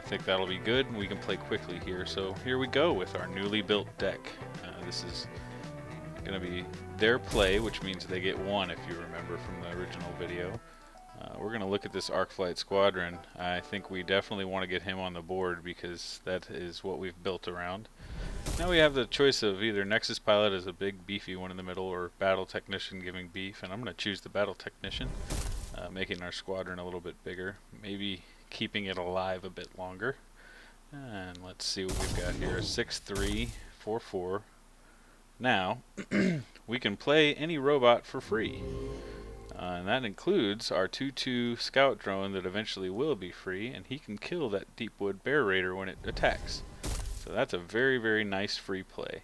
think that'll be good, and we can play quickly here. So here we go with our newly built deck. This is going to be their play, which means they get one if you remember from the original video. We're going to look at this Arcflight Squadron. I think we definitely want to get him on the board because that is what we've built around. Now we have the choice of either Nexus Pilot as a big beefy one in the middle or Battle Technician giving beef, and I'm going to choose the Battle Technician, making our squadron a little bit bigger, maybe keeping it alive a bit longer. And let's see what we've got here. 6-3, 4-4. Now, we can play any robot for free. And that includes our 2-2 scout drone that eventually will be free, and he can kill that Deepwood Bear Raider when it attacks. So that's a very, very nice free play.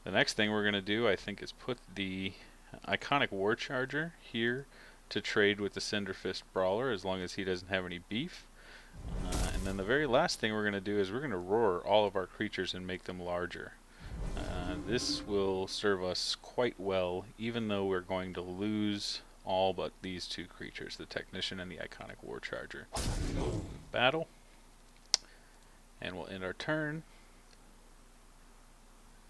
The next thing we're going to do, I think, is put the iconic War Charger here to trade with the Cinderfist Brawler as long as he doesn't have any beef. And then the very last thing we're going to do is we're going to roar all of our creatures and make them larger. This will serve us quite well, even though we're going to lose all but these two creatures, the Technician and the iconic War Charger. Battle. And we'll end our turn.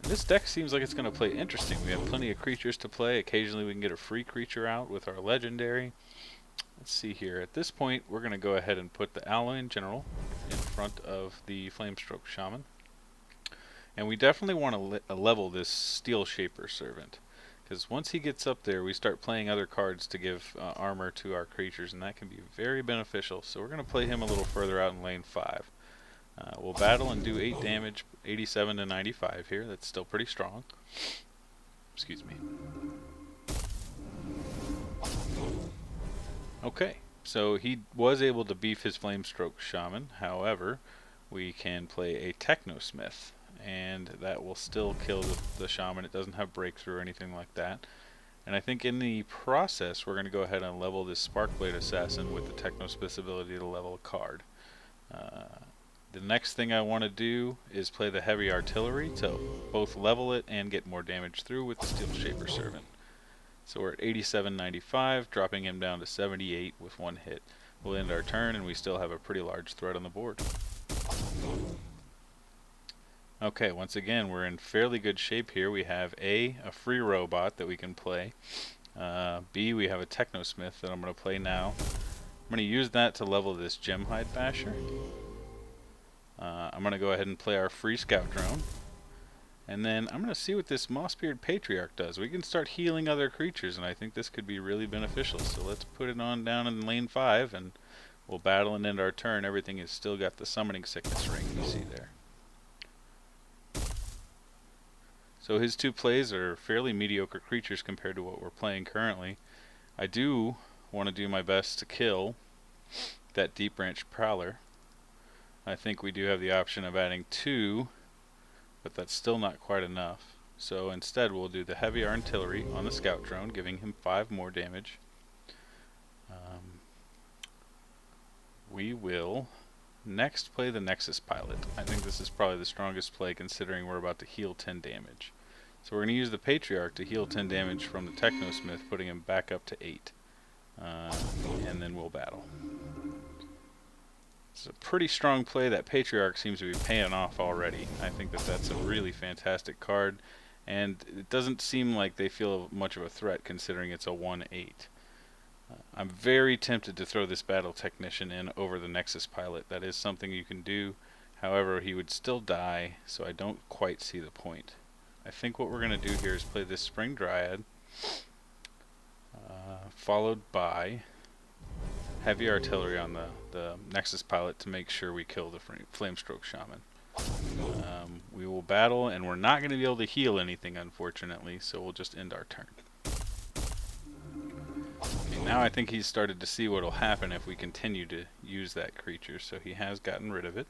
And this deck seems like it's going to play interesting. We have plenty of creatures to play. Occasionally we can get a free creature out with our legendary. Let's see here. At this point, we're going to go ahead and put the Alloy General in front of the Flamestroke Shaman. And we definitely want to level this Steel Shaper Servant, because once he gets up there, we start playing other cards to give armor to our creatures, and that can be very beneficial. So we're going to play him a little further out in lane 5. We'll battle and do 8 damage, 87 to 95 here. That's still pretty strong. Excuse me. Okay, so he was able to beef his Flamestroke Shaman. However, we can play a Technosmith, and that will still kill the Shaman. It doesn't have breakthrough or anything like that. And I think in the process, we're going to go ahead and level this Sparkblade Assassin with the Technosmith's ability to level a card. The next thing I want to do is play the Heavy Artillery to both level it and get more damage through with the Steel Shaper Servant. So we're at 87.95, dropping him down to 78 with one hit. We'll end our turn, and we still have a pretty large threat on the board. Okay, once again, we're in fairly good shape here. We have a free robot that we can play. B, we have a Technosmith that I'm going to play now. I'm going to use that to level this Gemhide Basher. I'm going to go ahead and play our free Scout Drone. And then I'm going to see what this Mossbeard Patriarch does. We can start healing other creatures, and I think this could be really beneficial. So let's put it on down in lane 5, and we'll battle and end our turn. Everything has still got the Summoning Sickness ring you see there. So his two plays are fairly mediocre creatures compared to what we're playing currently. I do want to do my best to kill that Deep Branch Prowler. I think we do have the option of adding 2, but that's still not quite enough. So instead we'll do the Heavy Artillery on the Scout Drone, giving him 5 more damage. We will next play the Nexus Pilot. I think this is probably the strongest play considering we're about to heal 10 damage. So we're going to use the Patriarch to heal 10 damage from the Technosmith, putting him back up to 8. And then we'll battle. It's a pretty strong play. That Patriarch seems to be paying off already. I think that that's a really fantastic card, and it doesn't seem like they feel much of a threat considering it's a 1-8. I'm very tempted to throw this Battle Technician in over the Nexus Pilot. That is something you can do. However, he would still die, so I don't quite see the point. I think what we're going to do here is play this Spring Dryad, followed by Heavy Artillery on the Nexus Pilot to make sure we kill the Flamestroke Shaman. We will battle, and we're not going to be able to heal anything, unfortunately, so we'll just end our turn. Okay, now I think he's started to see what will happen if we continue to use that creature, so he has gotten rid of it.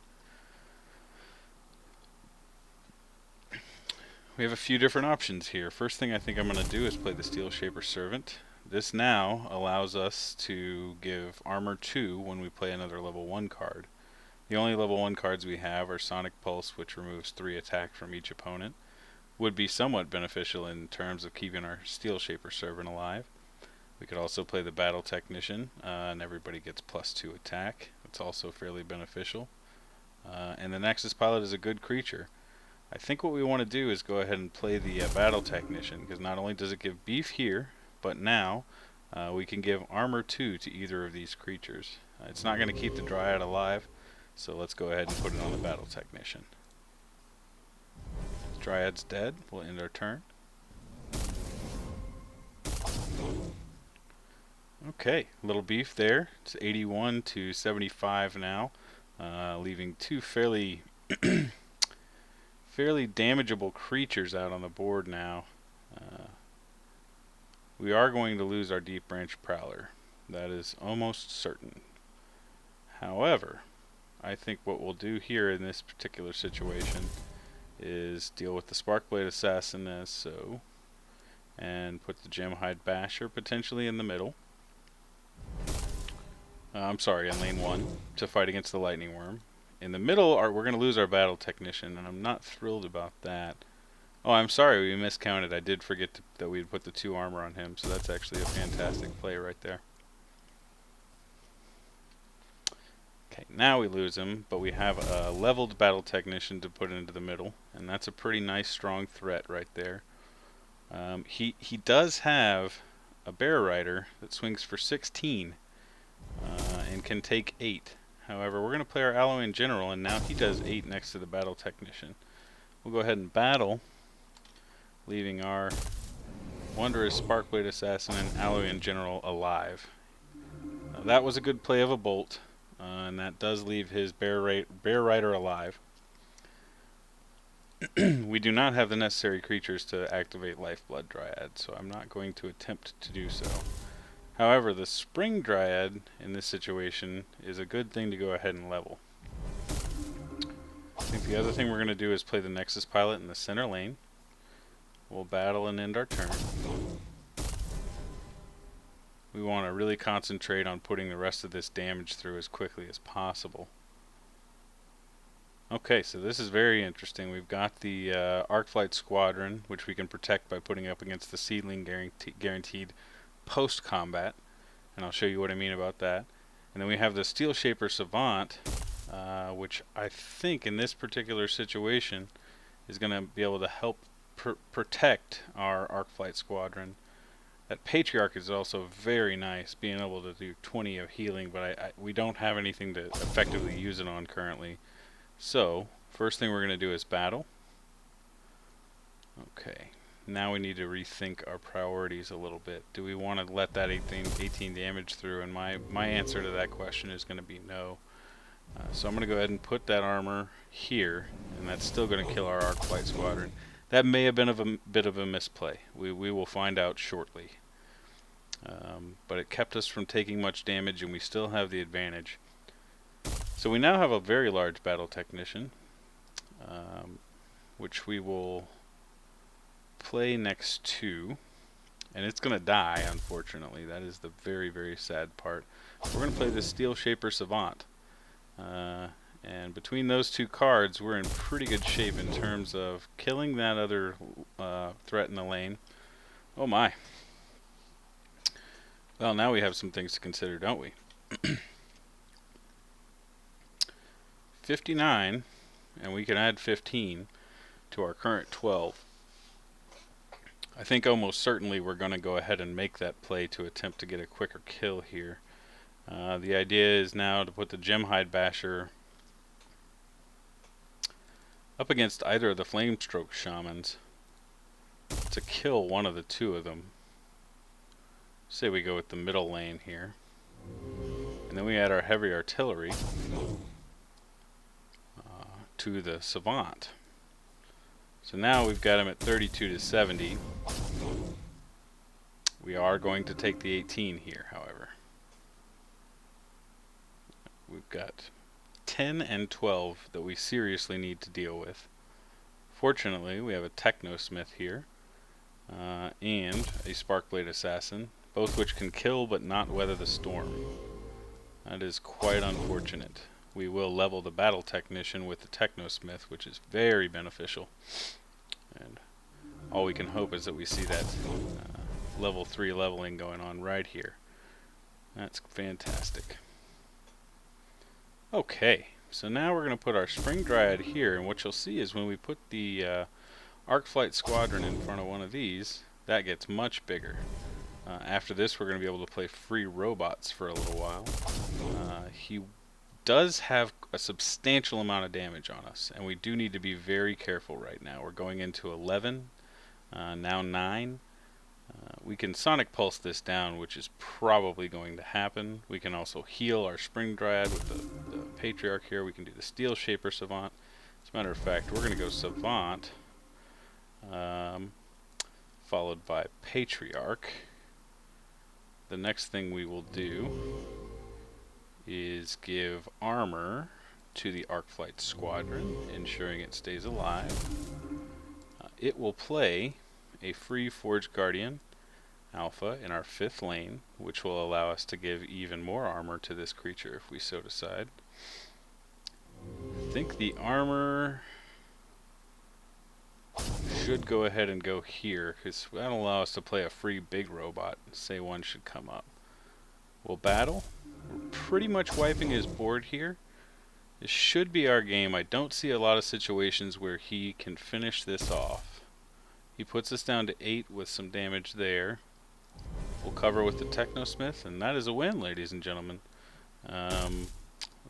We have a few different options here. First thing I think I'm going to do is play the Steel Shaper Servant. This now allows us to give armor 2 when we play another level 1 card. The only level 1 cards we have are Sonic Pulse, which removes 3 attack from each opponent. Would be somewhat beneficial in terms of keeping our Steel Shaper Servant alive. We could also play the Battle Technician, and everybody gets +2 attack. It's also fairly beneficial. and the Nexus Pilot is a good creature. I think what we want to do is go ahead and play the Battle Technician, because not only does it give beef here, but now we can give armor 2 to either of these creatures. It's not going to keep the Dryad alive, so let's go ahead and put it on the Battle Technician. Dryad's dead. We'll end our turn. Okay, little beef there. It's 81 to 75 now, leaving two fairly fairly damageable creatures out on the board now. We are going to lose our Deep Branch Prowler. That is almost certain. However, I think what we'll do here in this particular situation is deal with the Sparkblade Assassin as so, and put the Gemhide Basher potentially in the middle. I'm sorry, in lane 1 to fight against the Lightning Worm. In the middle, we're going to lose our Battle Technician, and I'm not thrilled about that. Oh, I'm sorry, we miscounted. I did forget that we'd put the 2 armor on him, so that's actually a fantastic play right there. Okay, now we lose him, but we have a leveled Battle Technician to put into the middle, and that's a pretty nice, strong threat right there. He does have a Bear Rider that swings for 16 and can take 8. However, we're going to play our Alloy General, and now he does 8 next to the Battle Technician. We'll go ahead and battle, leaving our Wondrous Sparkblade Assassin and Alloy General alive. That was a good play of a bolt, and that does leave his Bear Rider alive. We do not have the necessary creatures to activate Lifeblood Dryad, so I'm not going to attempt to do so. However, the Spring Dryad in this situation is a good thing to go ahead and level. I think the other thing we're going to do is play the Nexus Pilot in the center lane. We'll battle and end our turn. We want to really concentrate on putting the rest of this damage through as quickly as possible. Okay, so this is very interesting. We've got the Arcflight Squadron, which we can protect by putting up against the Seedling guaranteed post-combat, and I'll show you what I mean about that. And then we have the Steel Shaper Savant, which I think in this particular situation is going to be able to help protect our Arcflight Squadron. That Patriarch is also very nice, being able to do 20 of healing, but we don't have anything to effectively use it on currently. So, first thing we're going to do is battle. Okay, now we need to rethink our priorities a little bit. Do we want to let that 18 damage through? And my answer to that question is going to be no. So I'm going to go ahead and put that armor here, and that's still going to kill our Arcflight Squadron. That may have been a bit of a misplay. We will find out shortly. But it kept us from taking much damage, and we still have the advantage. So we now have a very large Battle Technician, which we will play next to, and it's going to die, unfortunately. That is the very, very sad part. We're going to play the Steel Shaper Savant. And between those two cards, we're in pretty good shape in terms of killing that other threat in the lane. Oh my. Well, now we have some things to consider, don't we? 59, and we can add 15 to our current 12. I think almost certainly we're going to go ahead and make that play to attempt to get a quicker kill here. The idea is now to put the Gemhide Basher up against either of the Flamestroke Shamans to kill one of the 2 of them. Say we go with the middle lane here. And then we add our heavy artillery to the Savant. So now we've got him at 32 to 70. We are going to take the 18 here, however. We've got 10 and 12 that we seriously need to deal with. Fortunately, we have a Technosmith here and a Sparkblade Assassin, both which can kill but not weather the storm. That is quite unfortunate. We will level the Battle Technician with the Technosmith, which is very beneficial. And all we can hope is that we see that level 3 leveling going on right here. That's fantastic. Okay, So now we're going to put our Spring Dryad here, and what you'll see is when we put the Arc Flight Squadron in front of one of these, that gets much bigger. After this, we're going to be able to play free robots for a little while. He does have a substantial amount of damage on us, and we do need to be very careful right now. We're going into 11, now 9. We can Sonic Pulse this down, which is probably going to happen. We can also heal our Spring Dryad with the Patriarch here. We can do the Steel Shaper Savant. As a matter of fact, we're going to go Savant, followed by Patriarch. The next thing we will do is give armor to the Arc Flight Squadron, ensuring it stays alive. It will play a free Forge Guardian Alpha in our 5th lane, which will allow us to give even more armor to this creature if we so decide. I think the armor should go ahead and go here, because that'll allow us to play a free big robot. Say one should come up. We'll battle. We're pretty much wiping his board here. This should be our game. I don't see a lot of situations where he can finish this off. He puts us down to 8 with some damage there. We'll cover with the Technosmith, and that is a win, ladies and gentlemen.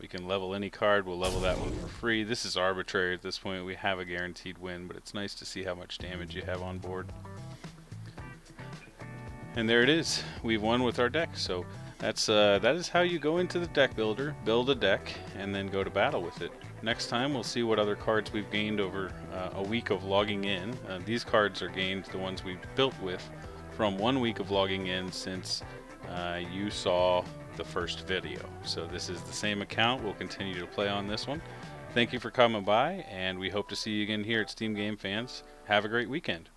We can level any card. We'll level that one for free. This is arbitrary at this point. We have a guaranteed win, but it's nice to see how much damage you have on board. And there it is. We've won with our deck. So that is how you go into the deck builder, build a deck, and then go to battle with it. Next time we'll see what other cards we've gained over a week of logging in. These cards are gained, the ones we built with, from 1 week of logging in since you saw the first video. So this is the same account. We'll continue to play on this one. Thank you for coming by, and we hope to see you again here at Steam Game Fans. Have a great weekend.